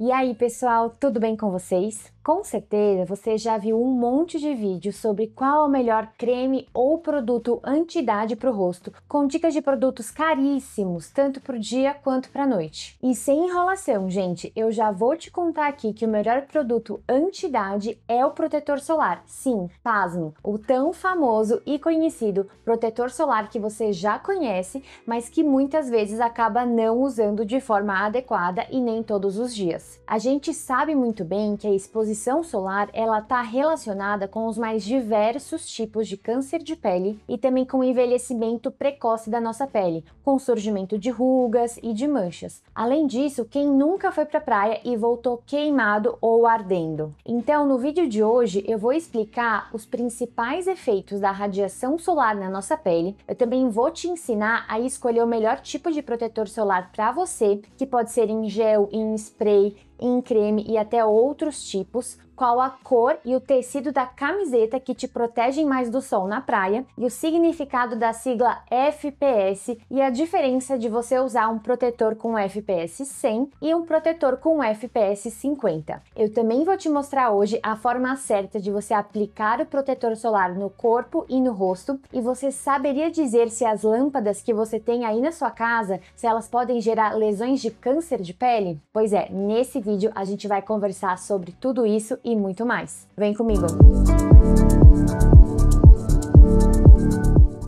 E aí, pessoal, tudo bem com vocês? Com certeza você já viu um monte de vídeos sobre qual é o melhor creme ou produto anti-idade para o rosto, com dicas de produtos caríssimos, tanto para o dia quanto para a noite. E sem enrolação, gente, eu já vou te contar aqui que o melhor produto anti-idade é o protetor solar. Sim, pasmo, o tão famoso e conhecido protetor solar que você já conhece, mas que muitas vezes acaba não usando de forma adequada e nem todos os dias. A gente sabe muito bem que a exposição solar ela está relacionada com os mais diversos tipos de câncer de pele e também com o envelhecimento precoce da nossa pele, com o surgimento de rugas e de manchas. Além disso, quem nunca foi para a praia e voltou queimado ou ardendo? Então, no vídeo de hoje eu vou explicar os principais efeitos da radiação solar na nossa pele. Eu também vou te ensinar a escolher o melhor tipo de protetor solar para você, que pode ser em gel, em spray, em creme e até outros tipos, qual a cor e o tecido da camiseta que te protegem mais do sol na praia e o significado da sigla FPS e a diferença de você usar um protetor com FPS 100 e um protetor com FPS 50. Eu também vou te mostrar hoje a forma certa de você aplicar o protetor solar no corpo e no rosto, e você saberia dizer se as lâmpadas que você tem aí na sua casa, se elas podem gerar lesões de câncer de pele? Pois é, nesse vídeo a gente vai conversar sobre tudo isso e muito mais. Vem comigo!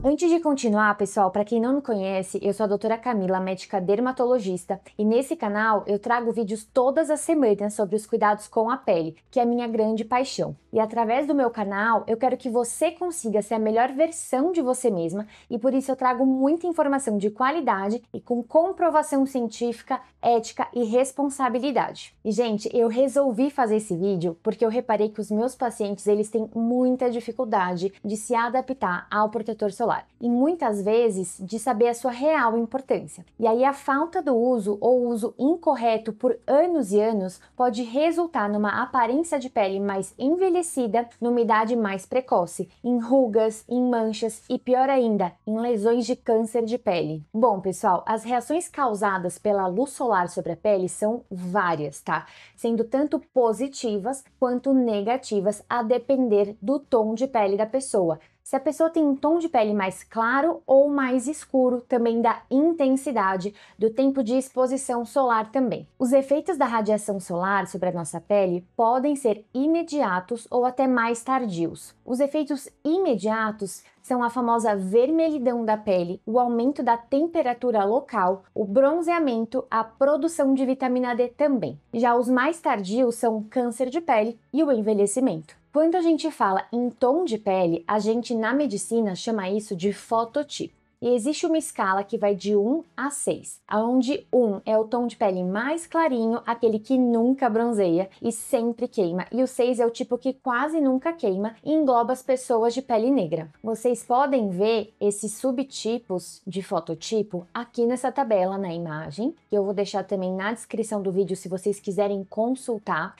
Antes de continuar, pessoal, para quem não me conhece, eu sou a doutora Camila, médica dermatologista, e nesse canal eu trago vídeos todas as semanas sobre os cuidados com a pele, que é a minha grande paixão. E através do meu canal, eu quero que você consiga ser a melhor versão de você mesma, e por isso eu trago muita informação de qualidade e com comprovação científica, ética e responsabilidade. E, gente, eu resolvi fazer esse vídeo porque eu reparei que os meus pacientes, eles têm muita dificuldade de se adaptar ao protetor solar. E muitas vezes de saber a sua real importância. E aí a falta do uso ou uso incorreto por anos e anos pode resultar numa aparência de pele mais envelhecida, numa idade mais precoce, em rugas, em manchas e pior ainda, em lesões de câncer de pele. Bom, pessoal, as reações causadas pela luz solar sobre a pele são várias, tá? Sendo tanto positivas quanto negativas a depender do tom de pele da pessoa. Se a pessoa tem um tom de pele mais claro ou mais escuro, também da intensidade do tempo de exposição solar também. Os efeitos da radiação solar sobre a nossa pele podem ser imediatos ou até mais tardios. Os efeitos imediatos são a famosa vermelhidão da pele, o aumento da temperatura local, o bronzeamento, a produção de vitamina D também. Já os mais tardios são o câncer de pele e o envelhecimento. Quando a gente fala em tom de pele, a gente na medicina chama isso de fototipo. E existe uma escala que vai de 1 a 6, onde 1 é o tom de pele mais clarinho, aquele que nunca bronzeia e sempre queima, e o 6 é o tipo que quase nunca queima e engloba as pessoas de pele negra. Vocês podem ver esses subtipos de fototipo aqui nessa tabela na imagem, que eu vou deixar também na descrição do vídeo se vocês quiserem consultar.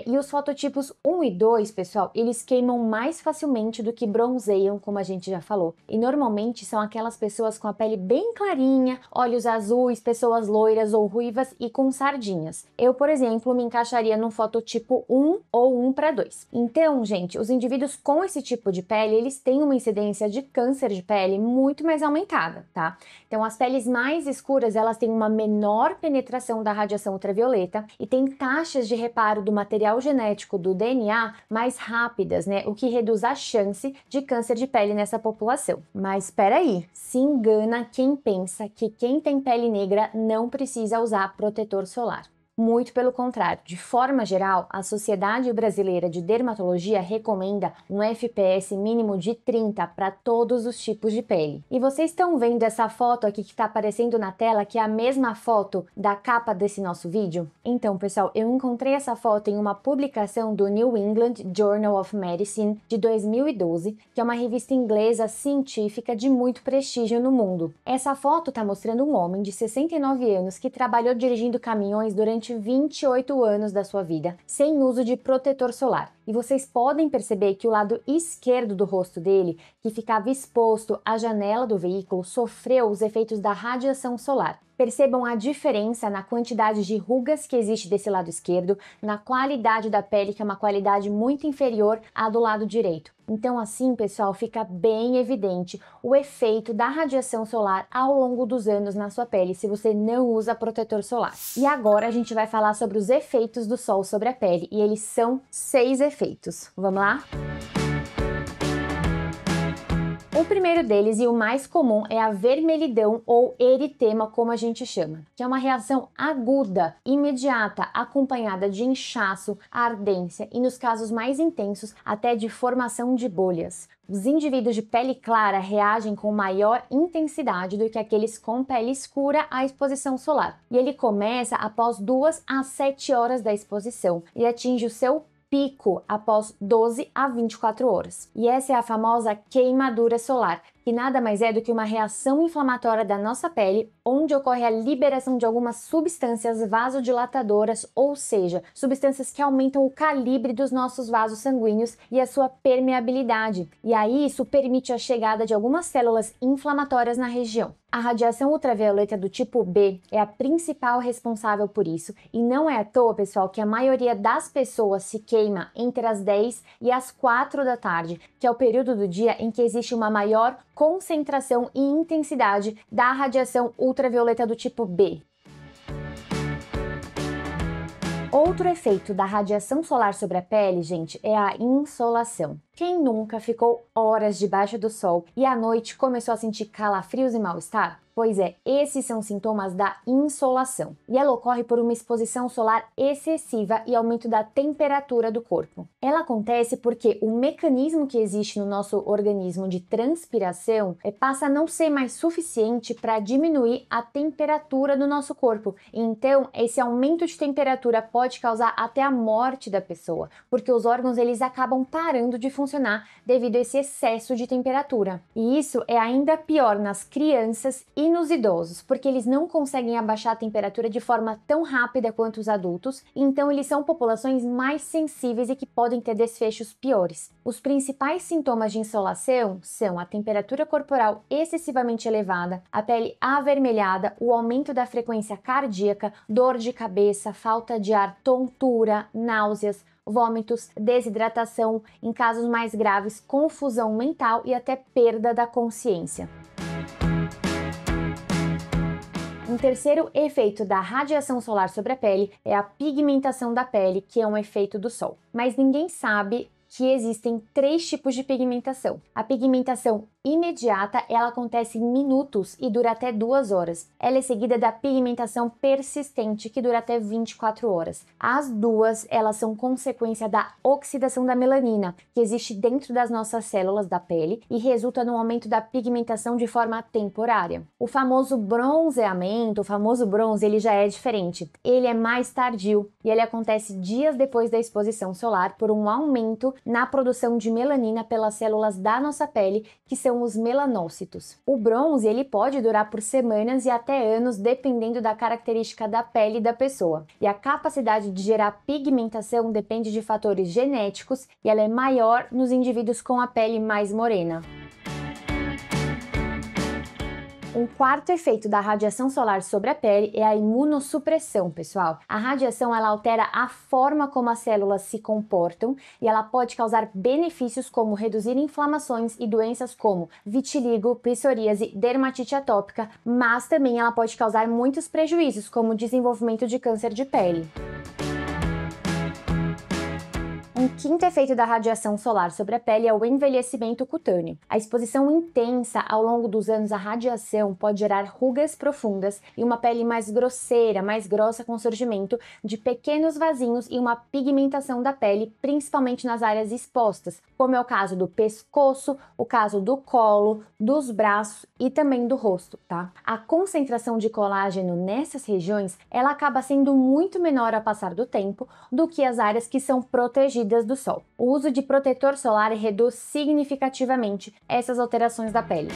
E os fototipos 1 e 2, pessoal, eles queimam mais facilmente do que bronzeiam, como a gente já falou, e normalmente são aquelas pessoas com a pele bem clarinha, olhos azuis, pessoas loiras ou ruivas e com sardinhas. Eu, por exemplo, me encaixaria no fototipo 1 ou 1/2. Então, gente, os indivíduos com esse tipo de pele, eles têm uma incidência de câncer de pele muito mais aumentada, tá? Então, as peles mais escuras, elas têm uma menor penetração da radiação ultravioleta e têm taxas de reparo do material genético do DNA mais rápidas, né? O que reduz a chance de câncer de pele nessa população. Mas espera aí, se engana quem pensa que quem tem pele negra não precisa usar protetor solar. Muito pelo contrário, de forma geral, a Sociedade Brasileira de Dermatologia recomenda um FPS mínimo de 30 para todos os tipos de pele. E vocês estão vendo essa foto aqui que está aparecendo na tela, que é a mesma foto da capa desse nosso vídeo? Então, pessoal, eu encontrei essa foto em uma publicação do New England Journal of Medicine de 2012, que é uma revista inglesa científica de muito prestígio no mundo. Essa foto está mostrando um homem de 69 anos que trabalhou dirigindo caminhões durante 28 anos da sua vida, sem uso de protetor solar. E vocês podem perceber que o lado esquerdo do rosto dele, que ficava exposto à janela do veículo, sofreu os efeitos da radiação solar. Percebam a diferença na quantidade de rugas que existe desse lado esquerdo, na qualidade da pele, que é uma qualidade muito inferior à do lado direito. Então, assim, pessoal, fica bem evidente o efeito da radiação solar ao longo dos anos na sua pele, se você não usa protetor solar. E agora a gente vai falar sobre os efeitos do sol sobre a pele, e eles são 6 efeitos. Vamos lá? O primeiro deles e o mais comum é a vermelhidão ou eritema, como a gente chama, que é uma reação aguda, imediata, acompanhada de inchaço, ardência e, nos casos mais intensos, até de formação de bolhas. Os indivíduos de pele clara reagem com maior intensidade do que aqueles com pele escura à exposição solar. E ele começa após 2 a 7 horas da exposição e atinge o seu pico após 12 a 24 horas. E essa é a famosa queimadura solar, que nada mais é do que uma reação inflamatória da nossa pele, onde ocorre a liberação de algumas substâncias vasodilatadoras, ou seja, substâncias que aumentam o calibre dos nossos vasos sanguíneos e a sua permeabilidade. E aí isso permite a chegada de algumas células inflamatórias na região. A radiação ultravioleta do tipo B é a principal responsável por isso, e não é à toa, pessoal, que a maioria das pessoas se queima entre as 10 e as 4 da tarde, que é o período do dia em que existe uma maior concentração e intensidade da radiação ultravioleta do tipo B. Outro efeito da radiação solar sobre a pele, gente, é a insolação. Quem nunca ficou horas debaixo do sol e à noite começou a sentir calafrios e mal-estar? Pois é, esses são sintomas da insolação, e ela ocorre por uma exposição solar excessiva e aumento da temperatura do corpo. Ela acontece porque o mecanismo que existe no nosso organismo de transpiração passa a não ser mais suficiente para diminuir a temperatura do nosso corpo. Então, esse aumento de temperatura pode causar até a morte da pessoa, porque os órgãos eles acabam parando de funcionar devido a esse excesso de temperatura. E isso é ainda pior nas crianças e nos idosos, porque eles não conseguem abaixar a temperatura de forma tão rápida quanto os adultos, então eles são populações mais sensíveis e que podem ter desfechos piores. Os principais sintomas de insolação são a temperatura corporal excessivamente elevada, a pele avermelhada, o aumento da frequência cardíaca, dor de cabeça, falta de ar, tontura, náuseas, vômitos, desidratação, em casos mais graves, confusão mental e até perda da consciência. Um terceiro efeito da radiação solar sobre a pele é a pigmentação da pele, que é um efeito do sol. Mas ninguém sabe que existem 3 tipos de pigmentação. A pigmentação imediata, ela acontece em minutos e dura até 2 horas. Ela é seguida da pigmentação persistente, que dura até 24 horas. As duas, elas são consequência da oxidação da melanina, que existe dentro das nossas células da pele e resulta no aumento da pigmentação de forma temporária. O famoso bronzeamento, o famoso bronze, ele já é diferente. Ele é mais tardio e ele acontece dias depois da exposição solar por um aumento na produção de melanina pelas células da nossa pele, que são os melanócitos. O bronze, ele pode durar por semanas e até anos, dependendo da característica da pele da pessoa. E a capacidade de gerar pigmentação depende de fatores genéticos e ela é maior nos indivíduos com a pele mais morena. Um quarto efeito da radiação solar sobre a pele é a imunossupressão, pessoal. A radiação ela altera a forma como as células se comportam e ela pode causar benefícios como reduzir inflamações e doenças como vitiligo, psoríase, dermatite atópica, mas também ela pode causar muitos prejuízos, como o desenvolvimento de câncer de pele. Um quinto efeito da radiação solar sobre a pele é o envelhecimento cutâneo. A exposição intensa ao longo dos anos à radiação pode gerar rugas profundas e uma pele mais grosseira, mais grossa, com surgimento de pequenos vasinhos e uma pigmentação da pele, principalmente nas áreas expostas, como é o caso do pescoço, o caso do colo, dos braços e também do rosto, tá? A concentração de colágeno nessas regiões, ela acaba sendo muito menor ao passar do tempo do que as áreas que são protegidas do sol. O uso de protetor solar reduz significativamente essas alterações da pele.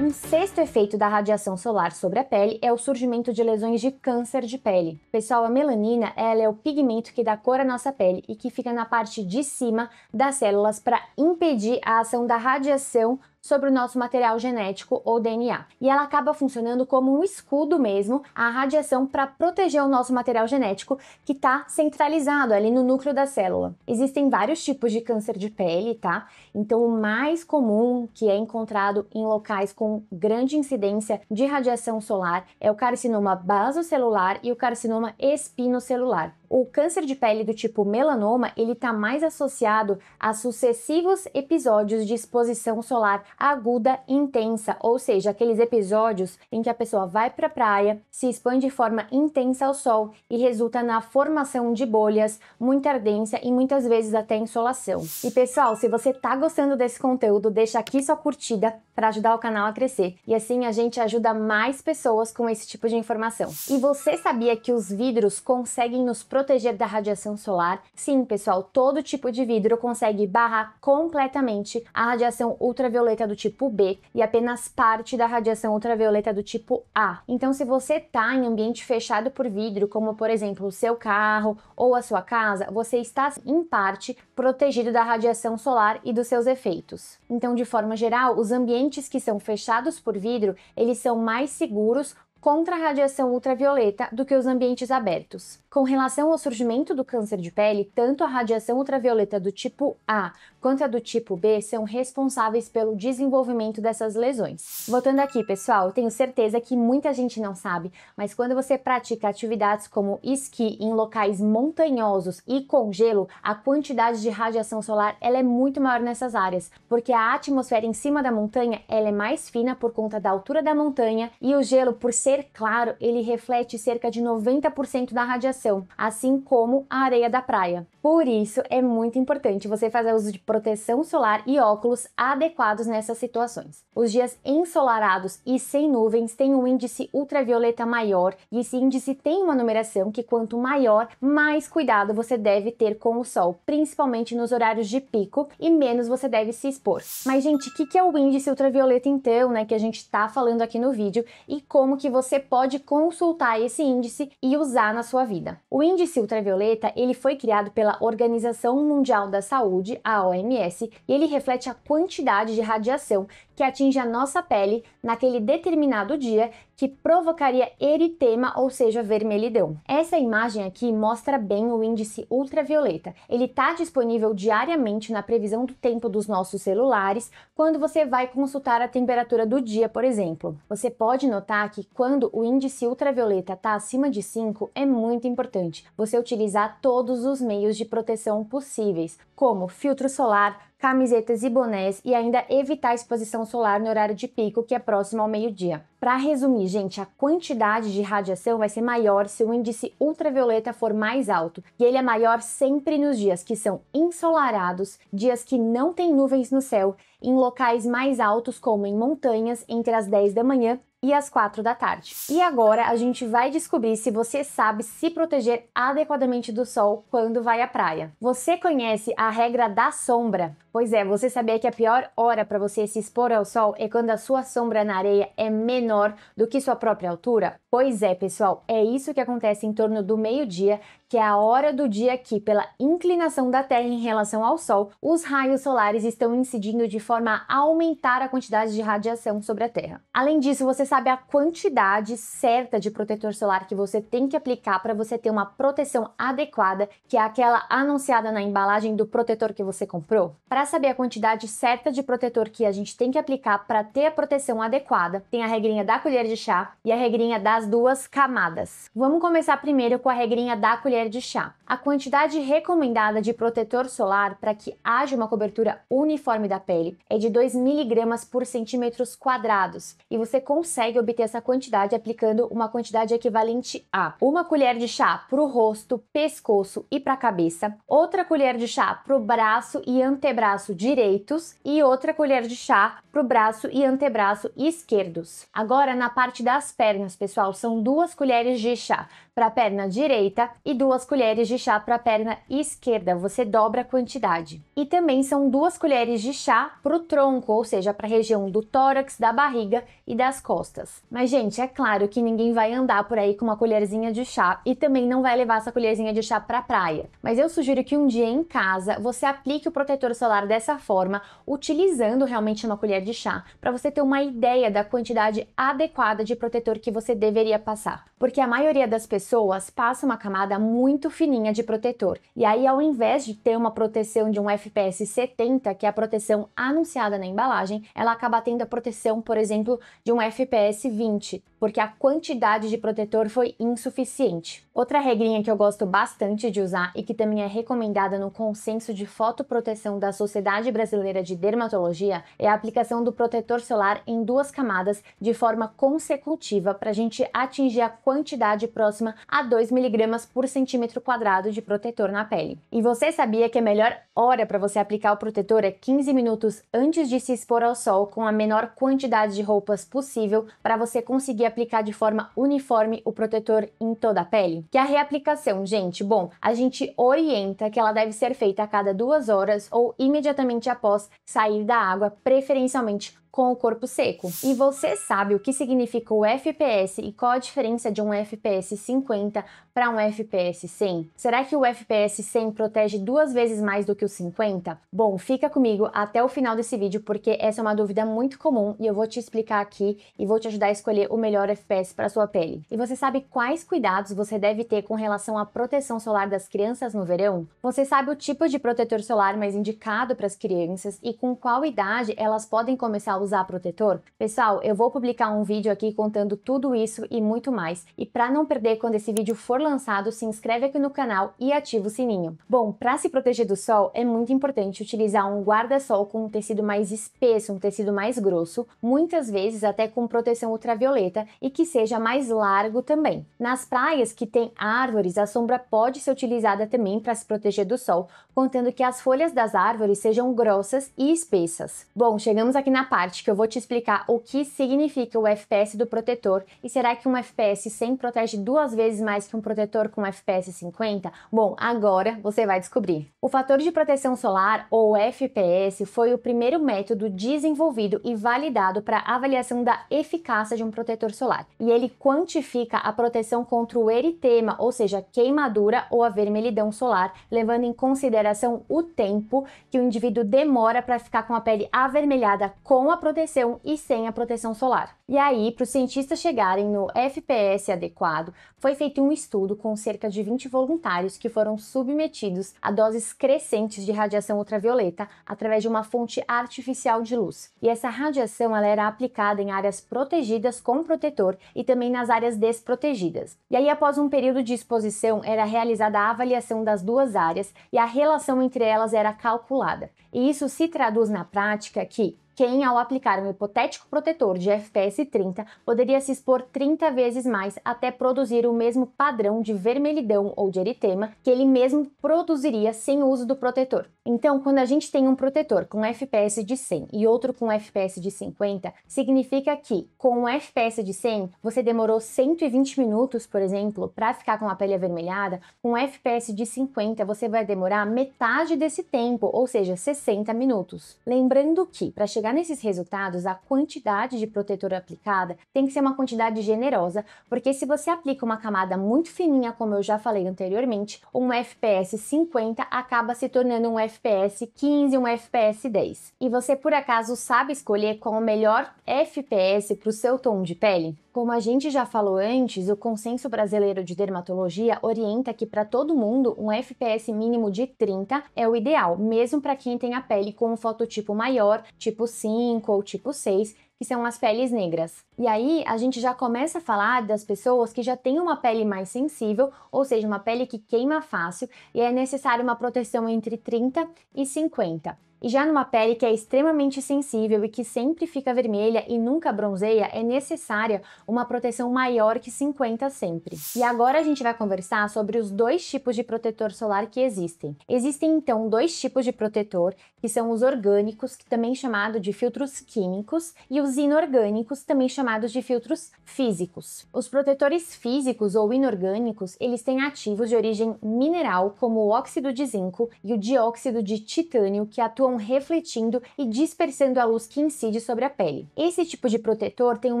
Um sexto efeito da radiação solar sobre a pele é o surgimento de lesões de câncer de pele. Pessoal, a melanina, ela é o pigmento que dá cor à nossa pele e que fica na parte de cima das células para impedir a ação da radiação sobre o nosso material genético ou DNA. E ela acaba funcionando como um escudo mesmo, a radiação, para proteger o nosso material genético que está centralizado ali no núcleo da célula. Existem vários tipos de câncer de pele, tá? Então o mais comum que é encontrado em locais com grande incidência de radiação solar é o carcinoma basocelular e o carcinoma espinocelular. O câncer de pele do tipo melanoma, ele está mais associado a sucessivos episódios de exposição solar aguda e intensa, ou seja, aqueles episódios em que a pessoa vai para a praia, se expõe de forma intensa ao sol e resulta na formação de bolhas, muita ardência e muitas vezes até insolação. E pessoal, se você tá gostando desse conteúdo, deixa aqui sua curtida para ajudar o canal a crescer e assim a gente ajuda mais pessoas com esse tipo de informação. E você sabia que os vidros conseguem nos proteger da radiação solar? Sim, pessoal, todo tipo de vidro consegue barrar completamente a radiação ultravioleta do tipo B e apenas parte da radiação ultravioleta do tipo A. Então, se você está em ambiente fechado por vidro, como por exemplo o seu carro ou a sua casa, você está em parte protegido da radiação solar e dos seus efeitos. Então, de forma geral, os ambientes que são fechados por vidro, eles são mais seguros contra a radiação ultravioleta do que os ambientes abertos. Com relação ao surgimento do câncer de pele, tanto a radiação ultravioleta do tipo A quanto a do tipo B são responsáveis pelo desenvolvimento dessas lesões. Voltando aqui, pessoal, eu tenho certeza que muita gente não sabe, mas quando você pratica atividades como esqui em locais montanhosos e com gelo, a quantidade de radiação solar ela é muito maior nessas áreas, porque a atmosfera em cima da montanha ela é mais fina por conta da altura da montanha e o gelo, por ser claro, ele reflete cerca de 90% da radiação, assim como a areia da praia. Por isso, é muito importante você fazer uso de proteção solar e óculos adequados nessas situações. Os dias ensolarados e sem nuvens têm um índice ultravioleta maior e esse índice tem uma numeração que quanto maior, mais cuidado você deve ter com o sol, principalmente nos horários de pico, e menos você deve se expor. Mas, gente, o que é o índice ultravioleta então, né, que a gente está falando aqui no vídeo e como que você pode consultar esse índice e usar na sua vida? O índice ultravioleta, ele foi criado pela Organização Mundial da Saúde, a OMS, e ele reflete a quantidade de radiação que atinge a nossa pele naquele determinado dia, que provocaria eritema, ou seja, vermelhidão. Essa imagem aqui mostra bem o índice ultravioleta. Ele está disponível diariamente na previsão do tempo dos nossos celulares, quando você vai consultar a temperatura do dia, por exemplo. Você pode notar que quando o índice ultravioleta está acima de 5, é muito importante você utilizar todos os meios de proteção possíveis, como filtro solar, camisetas e bonés e ainda evitar a exposição solar no horário de pico, que é próximo ao meio-dia. Para resumir, gente, a quantidade de radiação vai ser maior se o índice ultravioleta for mais alto, e ele é maior sempre nos dias que são ensolarados, dias que não tem nuvens no céu, em locais mais altos como em montanhas entre as 10 da manhã e às 4 da tarde. E agora a gente vai descobrir se você sabe se proteger adequadamente do sol quando vai à praia. Você conhece a regra da sombra? Pois é, você sabia que a pior hora para você se expor ao sol é quando a sua sombra na areia é menor do que sua própria altura? Pois é, pessoal, é isso que acontece em torno do meio-dia, que é a hora do dia que, pela inclinação da Terra em relação ao Sol, os raios solares estão incidindo de forma a aumentar a quantidade de radiação sobre a Terra. Além disso, você sabe a quantidade certa de protetor solar que você tem que aplicar para você ter uma proteção adequada, que é aquela anunciada na embalagem do protetor que você comprou? Para saber a quantidade certa de protetor que a gente tem que aplicar para ter a proteção adequada, tem a regrinha da colher de chá e a regrinha das 2 camadas. Vamos começar primeiro com a regrinha da colher de chá. A quantidade recomendada de protetor solar para que haja uma cobertura uniforme da pele é de 2 mg por centímetros quadrados, e você consegue obter essa quantidade aplicando uma quantidade equivalente a 1 colher de chá para o rosto, pescoço e para a cabeça, outra colher de chá para o braço e antebraço direitos e outra colher de chá para o braço e antebraço esquerdos. Agora, na parte das pernas, pessoal, são 2 colheres de chá para a perna direita e 2 colheres de chá para a perna esquerda, você dobra a quantidade. E também são 2 colheres de chá para o tronco, ou seja, para a região do tórax, da barriga e das costas. Mas, gente, é claro que ninguém vai andar por aí com uma colherzinha de chá e também não vai levar essa colherzinha de chá para a praia. Mas eu sugiro que um dia em casa você aplique o protetor solar dessa forma, utilizando realmente uma colher de chá, para você ter uma ideia da quantidade adequada de protetor que você deveria passar. Porque a maioria das pessoas passa uma camada muito fininha de protetor. E aí, ao invés de ter uma proteção de um FPS 70, que é a proteção anunciada na embalagem, ela acaba tendo a proteção, por exemplo, de um FPS 20, porque a quantidade de protetor foi insuficiente. Outra regrinha que eu gosto bastante de usar e que também é recomendada no consenso de fotoproteção da Sociedade Brasileira de Dermatologia é a aplicação do protetor solar em 2 camadas de forma consecutiva para a gente atingir a quantidade próxima a 2 mg por centímetro quadrado de protetor na pele. E você sabia que a melhor hora para você aplicar o protetor é 15 minutos antes de se expor ao sol, com a menor quantidade de roupas possível, para você conseguir aplicar de forma uniforme o protetor em toda a pele? Que a reaplicação, gente, bom, a gente orienta que ela deve ser feita a cada 2 horas ou imediatamente após sair da água, preferencialmente com o corpo seco. E você sabe o que significa o FPS e qual a diferença de um FPS 50 para um FPS 100? Será que o FPS 100 protege 2 vezes mais do que o 50? Bom, fica comigo até o final desse vídeo, porque essa é uma dúvida muito comum e eu vou te explicar aqui e vou te ajudar a escolher o melhor FPS para sua pele. E você sabe quais cuidados você deve ter com relação à proteção solar das crianças no verão? Você sabe o tipo de protetor solar mais indicado para as crianças e com qual idade elas podem começar a usar protetor? Pessoal, eu vou publicar um vídeo aqui contando tudo isso e muito mais. E para não perder quando esse vídeo for lançado, se inscreve aqui no canal e ativa o sininho. Bom, para se proteger do sol, é muito importante utilizar um guarda-sol com um tecido mais espesso, um tecido mais grosso, muitas vezes até com proteção ultravioleta e que seja mais largo também. Nas praias que tem árvores, a sombra pode ser utilizada também para se proteger do sol, contando que as folhas das árvores sejam grossas e espessas. Bom, chegamos aqui na parte que eu vou te explicar o que significa o FPS do protetor e será que um FPS 100 protege 2 vezes mais que um protetor com FPS 50? Bom, agora você vai descobrir. O fator de proteção solar, ou FPS, foi o primeiro método desenvolvido e validado para avaliação da eficácia de um protetor solar. E ele quantifica a proteção contra o eritema, ou seja, queimadura ou a vermelhidão solar, levando em consideração o tempo que o indivíduo demora para ficar com a pele avermelhada com a proteção e sem a proteção solar. E aí, para os cientistas chegarem no FPS adequado, foi feito um estudo com cerca de 20 voluntários que foram submetidos a doses crescentes de radiação ultravioleta através de uma fonte artificial de luz. E essa radiação ela era aplicada em áreas protegidas com protetor e também nas áreas desprotegidas. E aí, após um período de exposição, era realizada a avaliação das 2 áreas e a relação entre elas era calculada. E isso se traduz na prática que quem, ao aplicar um hipotético protetor de FPS 30, poderia se expor 30 vezes mais até produzir o mesmo padrão de vermelhidão ou de eritema que ele mesmo produziria sem o uso do protetor. Então, quando a gente tem um protetor com FPS de 100 e outro com FPS de 50, significa que, com um FPS de 100, você demorou 120 minutos, por exemplo, para ficar com a pele avermelhada. Com um FPS de 50, você vai demorar metade desse tempo, ou seja, 60 minutos. Lembrando que, para chegar nesses resultados, a quantidade de protetor aplicada tem que ser uma quantidade generosa, porque se você aplica uma camada muito fininha, como eu já falei anteriormente, um FPS 50 acaba se tornando um FPS 15, um FPS 10. E você, por acaso, sabe escolher qual é o melhor FPS para o seu tom de pele? Como a gente já falou antes, o Consenso Brasileiro de Dermatologia orienta que para todo mundo um FPS mínimo de 30 é o ideal, mesmo para quem tem a pele com um fototipo maior, tipo 5 ou tipo 6, que são as peles negras. E aí a gente já começa a falar das pessoas que já têm uma pele mais sensível, ou seja, uma pele que queima fácil, e é necessário uma proteção entre 30 e 50. E já numa pele que é extremamente sensível e que sempre fica vermelha e nunca bronzeia, é necessária uma proteção maior que 50 sempre. E agora a gente vai conversar sobre os dois tipos de protetor solar que existem. Existem então dois tipos de protetor, que são os orgânicos, que também chamado de filtros químicos, e os inorgânicos, também chamados de filtros físicos. Os protetores físicos ou inorgânicos, eles têm ativos de origem mineral, como o óxido de zinco e o dióxido de titânio, que atuam refletindo e dispersando a luz que incide sobre a pele. Esse tipo de protetor tem um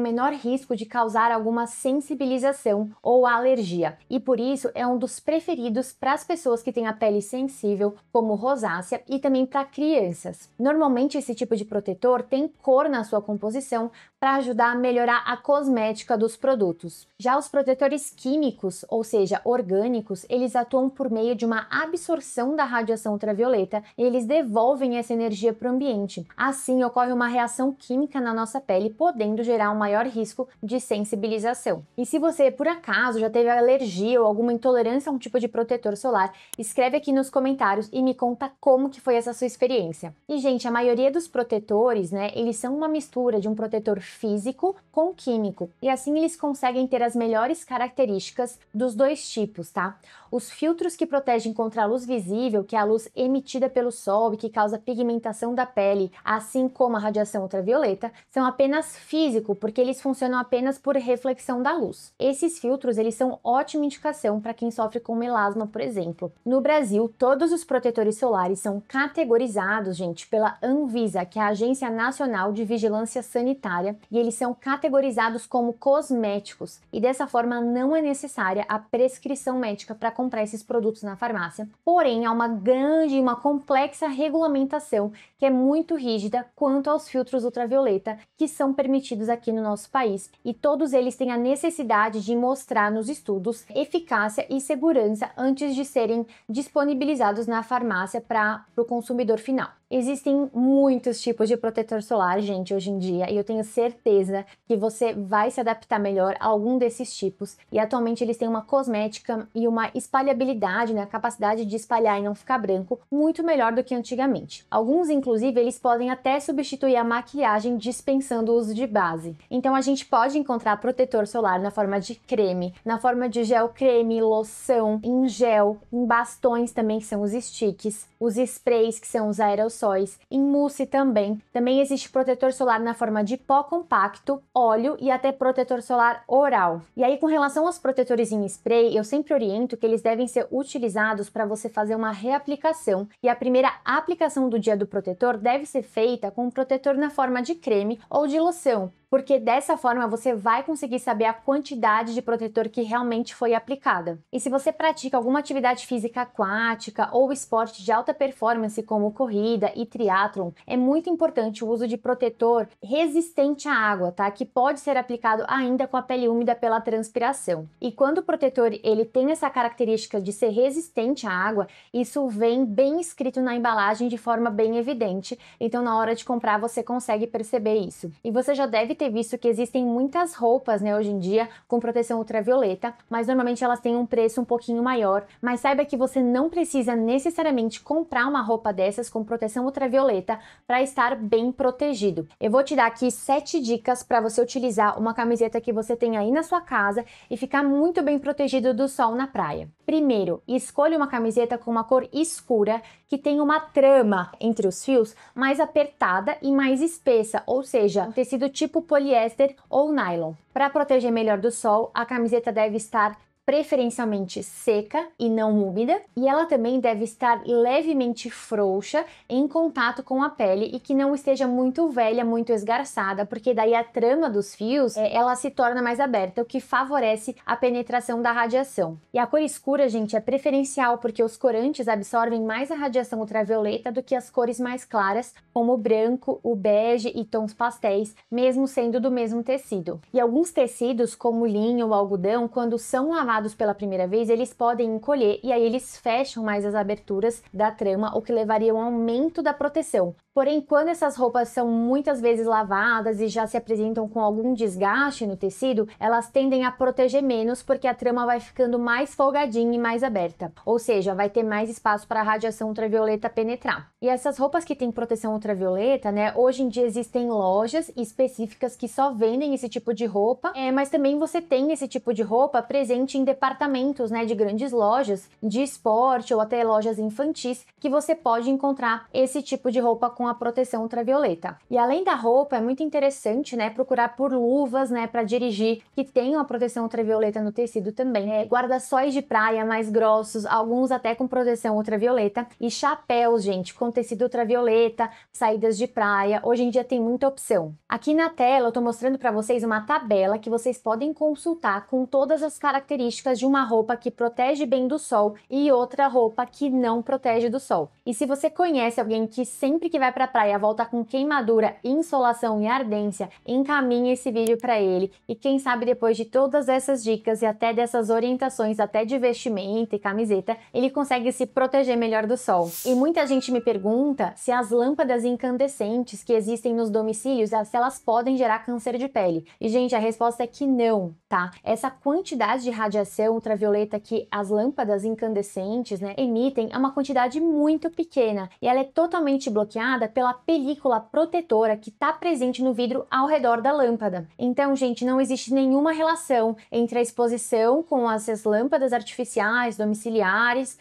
menor risco de causar alguma sensibilização ou alergia, e por isso é um dos preferidos para as pessoas que têm a pele sensível, como rosácea, e também para crianças. Normalmente esse tipo de protetor tem cor na sua composição para ajudar a melhorar a cosmética dos produtos. Já os protetores químicos, ou seja, orgânicos, eles atuam por meio de uma absorção da radiação ultravioleta e eles devolvem essa energia para o ambiente. Assim, ocorre uma reação química na nossa pele, podendo gerar um maior risco de sensibilização. E se você, por acaso, já teve alergia ou alguma intolerância a um tipo de protetor solar, escreve aqui nos comentários e me conta como que foi essa sua experiência. E, gente, a maioria dos protetores, né, eles são uma mistura de um protetor físico com químico, e assim eles conseguem ter as melhores características dos dois tipos, tá? Os filtros que protegem contra a luz visível, que é a luz emitida pelo sol e que causa pigmentação da pele, assim como a radiação ultravioleta, são apenas físico, porque eles funcionam apenas por reflexão da luz. Esses filtros, eles são ótima indicação para quem sofre com melasma, por exemplo. No Brasil, todos os protetores solares são categorizados, gente, pela Anvisa, que é a Agência Nacional de Vigilância Sanitária, e eles são categorizados como cosméticos, e dessa forma não é necessária a prescrição médica para comprar esses produtos na farmácia. Porém, há uma grande e uma complexa regulamentação que é muito rígida quanto aos filtros ultravioleta que são permitidos aqui no nosso país, e todos eles têm a necessidade de mostrar nos estudos eficácia e segurança antes de serem disponibilizados na farmácia para o consumidor final. Existem muitos tipos de protetor solar, gente, hoje em dia, e eu tenho certeza que você vai se adaptar melhor a algum desses tipos. E atualmente eles têm uma cosmética e uma espalhabilidade, né, a capacidade de espalhar e não ficar branco, muito melhor do que antigamente. Alguns, inclusive, eles podem até substituir a maquiagem dispensando o uso de base. Então a gente pode encontrar protetor solar na forma de creme, na forma de gel creme, loção, em gel, em bastões também, que são os sticks, os sprays, que são os aerossóis, em mousse também. Também existe protetor solar na forma de pó compacto, óleo e até protetor solar oral. E aí, com relação aos protetores em spray, eu sempre oriento que eles devem ser utilizados para você fazer uma reaplicação. E a primeira aplicação do dia do protetor deve ser feita com um protetor na forma de creme ou de loção, porque dessa forma você vai conseguir saber a quantidade de protetor que realmente foi aplicada. E se você pratica alguma atividade física aquática ou esporte de alta performance como corrida e triatlon, é muito importante o uso de protetor resistente à água, tá? Que pode ser aplicado ainda com a pele úmida pela transpiração. E quando o protetor ele tem essa característica de ser resistente à água, isso vem bem escrito na embalagem de forma bem evidente, então na hora de comprar você consegue perceber isso. E você já deve ter visto que existem muitas roupas, né, hoje em dia com proteção ultravioleta, mas normalmente elas têm um preço um pouquinho maior. Mas saiba que você não precisa necessariamente comprar uma roupa dessas com proteção ultravioleta para estar bem protegido. Eu vou te dar aqui 7 dicas para você utilizar uma camiseta que você tem aí na sua casa e ficar muito bem protegido do sol na praia. Primeiro, escolha uma camiseta com uma cor escura que tenha uma trama entre os fios mais apertada e mais espessa, ou seja, um tecido tipo poliéster ou nylon. Para proteger melhor do sol, a camiseta deve estar preferencialmente seca e não úmida, e ela também deve estar levemente frouxa em contato com a pele e que não esteja muito velha, muito esgarçada, porque daí a trama dos fios ela se torna mais aberta, o que favorece a penetração da radiação. E a cor escura, gente, é preferencial porque os corantes absorvem mais a radiação ultravioleta do que as cores mais claras, como o branco, o bege e tons pastéis, mesmo sendo do mesmo tecido. E alguns tecidos, como o linho ou algodão, quando são lavados pela primeira vez, eles podem encolher e aí eles fecham mais as aberturas da trama, o que levaria a um aumento da proteção. Porém, quando essas roupas são muitas vezes lavadas e já se apresentam com algum desgaste no tecido, elas tendem a proteger menos porque a trama vai ficando mais folgadinha e mais aberta, ou seja, vai ter mais espaço para a radiação ultravioleta penetrar. E essas roupas que têm proteção ultravioleta, né, hoje em dia existem lojas específicas que só vendem esse tipo de roupa, mas também você tem esse tipo de roupa presente em departamentos, né, de grandes lojas de esporte ou até lojas infantis, que você pode encontrar esse tipo de roupa com a proteção ultravioleta. E além da roupa, é muito interessante, né, procurar por luvas, né, para dirigir que tenham a proteção ultravioleta no tecido também. Guarda-sóis de praia mais grossos, alguns até com proteção ultravioleta, e chapéus, gente, com tecido ultravioleta, saídas de praia. Hoje em dia tem muita opção. Aqui na tela eu tô mostrando para vocês uma tabela que vocês podem consultar com todas as características de uma roupa que protege bem do sol e outra roupa que não protege do sol. E se você conhece alguém que sempre que vai para a praia volta com queimadura, insolação e ardência, encaminhe esse vídeo para ele e quem sabe depois de todas essas dicas e até dessas orientações, até de vestimenta e camiseta, ele consegue se proteger melhor do sol. E muita gente me pergunta se as lâmpadas incandescentes que existem nos domicílios, se elas podem gerar câncer de pele. E gente, a resposta é que não, tá? Essa quantidade de radiação ultravioleta que as lâmpadas incandescentes, né, emitem é uma quantidade muito pequena e ela é totalmente bloqueada pela película protetora que está presente no vidro ao redor da lâmpada. Então, gente, não existe nenhuma relação entre a exposição com essas lâmpadas artificiais domiciliares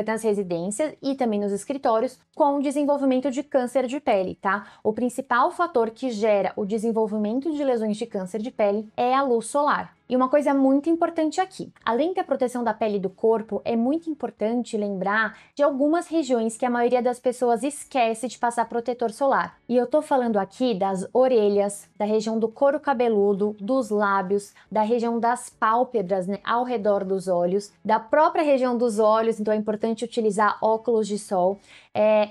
nas residências e também nos escritórios com o desenvolvimento de câncer de pele, tá? O principal fator que gera o desenvolvimento de lesões de câncer de pele é a luz solar. E uma coisa muito importante aqui, além da proteção da pele e do corpo, é muito importante lembrar de algumas regiões que a maioria das pessoas esquece de passar protetor solar. E eu tô falando aqui das orelhas, da região do couro cabeludo, dos lábios, da região das pálpebras, né, ao redor dos olhos, da própria região dos olhos, então é importante utilizar óculos de sol,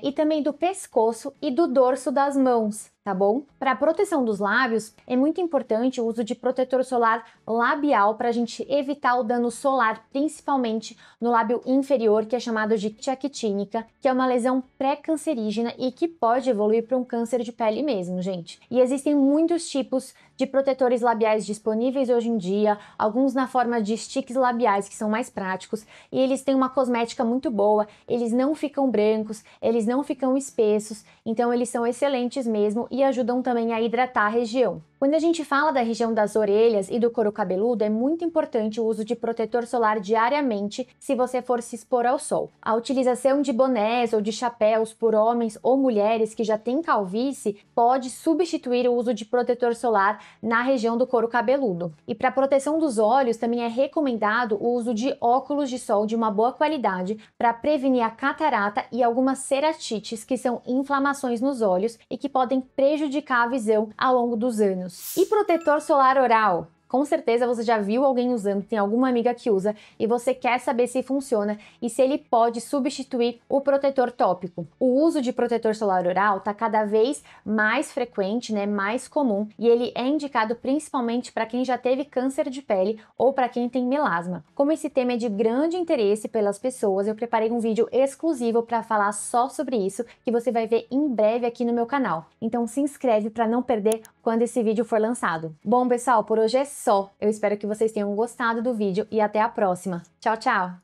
e também do pescoço e do dorso das mãos. Tá bom? Para a proteção dos lábios, é muito importante o uso de protetor solar labial para a gente evitar o dano solar, principalmente no lábio inferior, que é chamado de tiactínica, que é uma lesão pré-cancerígena e que pode evoluir para um câncer de pele mesmo, gente. E existem muitos tipos de protetores labiais disponíveis hoje em dia, alguns na forma de sticks labiais, que são mais práticos, e eles têm uma cosmética muito boa, eles não ficam brancos, eles não ficam espessos, então eles são excelentes mesmo e ajudam também a hidratar a região. Quando a gente fala da região das orelhas e do couro cabeludo, é muito importante o uso de protetor solar diariamente se você for se expor ao sol. A utilização de bonés ou de chapéus por homens ou mulheres que já têm calvície pode substituir o uso de protetor solar na região do couro cabeludo. E para proteção dos olhos, também é recomendado o uso de óculos de sol de uma boa qualidade para prevenir a catarata e algumas ceratites, que são inflamações nos olhos e que podem prejudicar a visão ao longo dos anos. E protetor solar oral? Com certeza você já viu alguém usando, tem alguma amiga que usa e você quer saber se funciona e se ele pode substituir o protetor tópico. O uso de protetor solar oral está cada vez mais frequente, né, mais comum, e ele é indicado principalmente para quem já teve câncer de pele ou para quem tem melasma. Como esse tema é de grande interesse pelas pessoas, eu preparei um vídeo exclusivo para falar só sobre isso, que você vai ver em breve aqui no meu canal. Então se inscreve para não perder quando esse vídeo for lançado. Bom, pessoal, por hoje é só. Eu espero que vocês tenham gostado do vídeo e até a próxima. Tchau, tchau!